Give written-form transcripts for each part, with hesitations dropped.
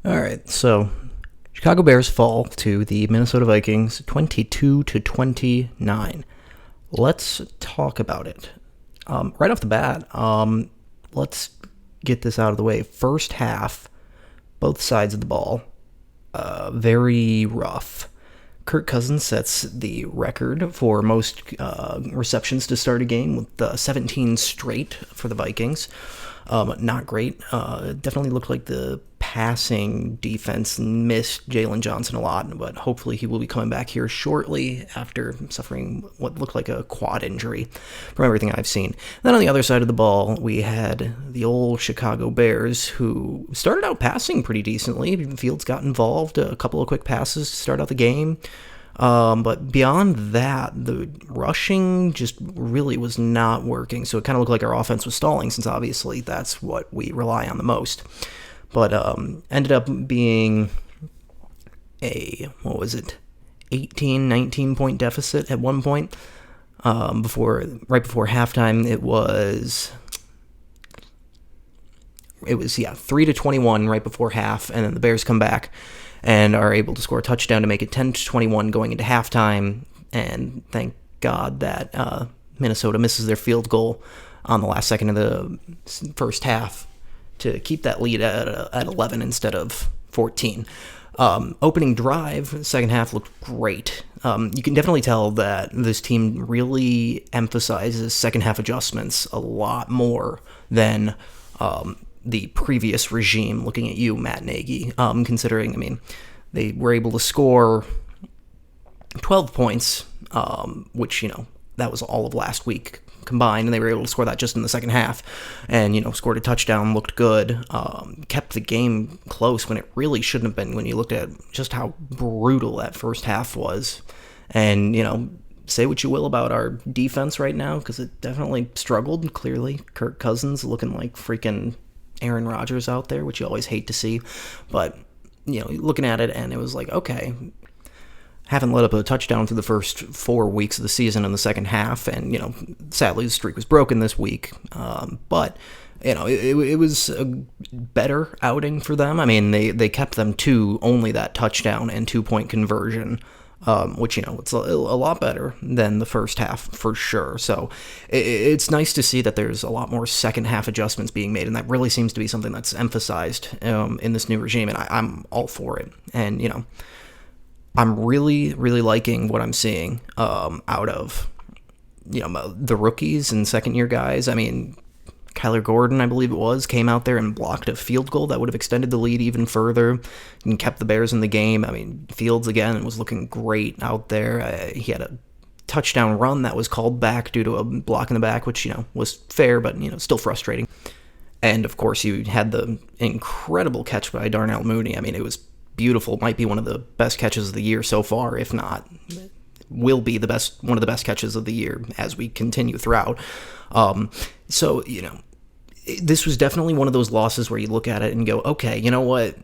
All right, so Chicago Bears fall to the Minnesota Vikings 22-29. Let's talk about it. Right off the bat, let's get this out of the way. First half, both sides of the ball, very rough. Kirk Cousins sets the record for most receptions to start a game with 17 straight for the Vikings. Not great. Definitely looked like the passing defense missed Jalen Johnson a lot, but hopefully he will be coming back here shortly after suffering what looked like a quad injury from everything I've seen. Then on the other side of the ball, we had the old Chicago Bears, who started out passing pretty decently. Fields got involved, a couple of quick passes to start out the game. But beyond that, the rushing just really was not working. So it kind of looked like our offense was stalling, since obviously that's what we rely on the most. But ended up being a, 18, 19 point deficit at one point. Right before halftime, it was 3-21 right before half, and then the Bears come back and are able to score a touchdown to make it 10-21 going into halftime. And thank God that Minnesota misses their field goal on the last second of the first half to keep that lead at 11 instead of 14. Opening drive, second half looked great. You can definitely tell that this team really emphasizes second half adjustments a lot more than the previous regime, looking at you, Matt Nagy, considering, they were able to score 12 points, which, that was all of last week combined, and they were able to score that just in the second half, and, scored a touchdown, looked good, kept the game close when it really shouldn't have been, when you looked at just how brutal that first half was. And, say what you will about our defense right now, because it definitely struggled, clearly. Kirk Cousins looking like freaking Aaron Rodgers out there, which you always hate to see. But, looking at it, and it was like, okay, haven't let up a touchdown through the first 4 weeks of the season in the second half, and, sadly the streak was broken this week. But, it was a better outing for them. They kept them to only that touchdown and 2-point conversion, which, it's a lot better than the first half for sure. So it's nice to see that there's a lot more second half adjustments being made, and that really seems to be something that's emphasized in this new regime, and I'm all for it. And, I'm really, really liking what I'm seeing out of, the rookies and second-year guys. Kyler Gordon, I believe it was, came out there and blocked a field goal that would have extended the lead even further and kept the Bears in the game. Fields, again, was looking great out there. He had a touchdown run that was called back due to a block in the back, which, was fair, but, still frustrating. And, of course, you had the incredible catch by Darnell Mooney. It was beautiful. Might be one of the best catches of the year so far, if not will be one of the best catches of the year as we continue throughout. So, this was definitely one of those losses where you look at it and go, okay, you know what?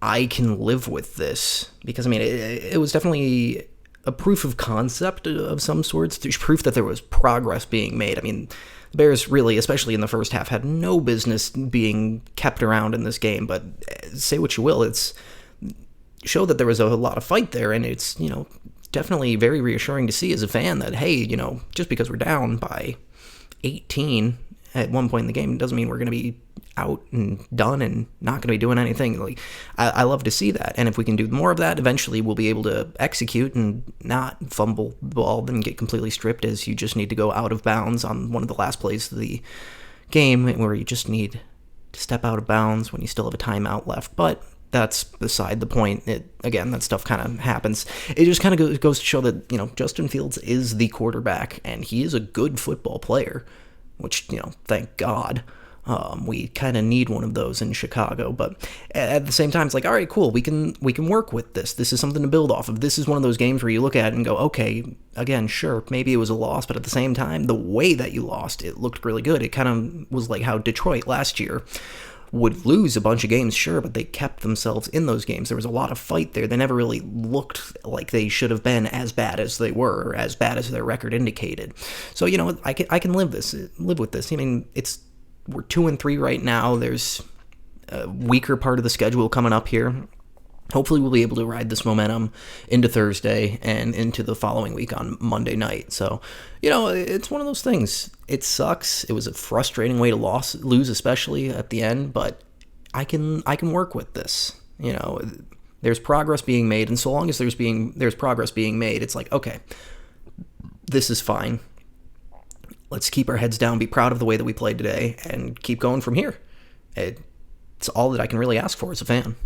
I can live with this, because it was definitely a proof of concept of some sorts. There's proof that there was progress being made. The Bears really, especially in the first half, had no business being kept around in this game, but say what you will, it's show that there was a lot of fight there, and it's, definitely very reassuring to see as a fan that, hey, just because we're down by 18 at one point in the game doesn't mean we're going to be out and done and not going to be doing anything. I love to see that, and if we can do more of that, eventually we'll be able to execute and not fumble the ball and get completely stripped, as you just need to go out of bounds on one of the last plays of the game, where you just need to step out of bounds when you still have a timeout left. But that's beside the point. Again, that stuff kind of happens. It just kind of goes to show that, Justin Fields is the quarterback, and he is a good football player, which, thank God. We kind of need one of those in Chicago, but at the same time, it's like, all right, cool, we can work with this. This is something to build off of. This is one of those games where you look at it and go, okay, again, sure, maybe it was a loss, but at the same time, the way that you lost, it looked really good. It kind of was like how Detroit last year would lose a bunch of games, sure, but they kept themselves in those games. There was a lot of fight there. They never really looked like they should have been as bad as they were, or as bad as their record indicated. So, I can live with this. We're 2-3 right now. There's weaker part of the schedule coming up here. Hopefully we'll be able to ride this momentum into Thursday and into the following week on Monday night. So, it's one of those things. It sucks. It was a frustrating way to lose, especially at the end, but I can work with this. There's progress being made, and so long as there's progress being made, it's like, okay, this is fine. Let's keep our heads down, be proud of the way that we played today, and keep going from here. It's all that I can really ask for as a fan.